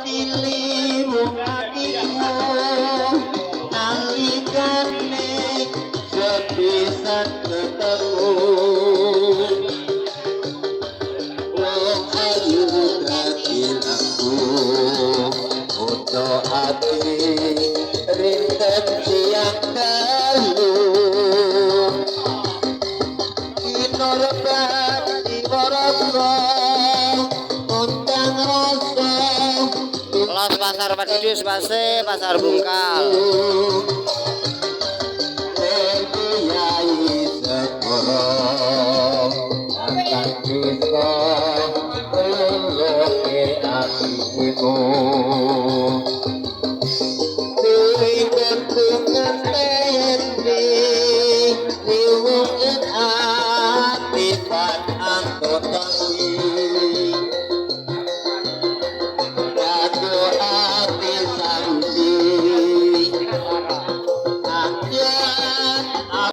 dilimu hatimu nangikane sepisan ketemu wong ayu dadi aku uto ati rinten siang dalu kinorban diwarasa undang rasa Los pasar Wedhus pasti pasar Bungkal. Kiai Segoro akan bisa meluki hatimu Dewi bentungan tendi liwungin hati pan angkotangi Jatuh hati samsi Anjay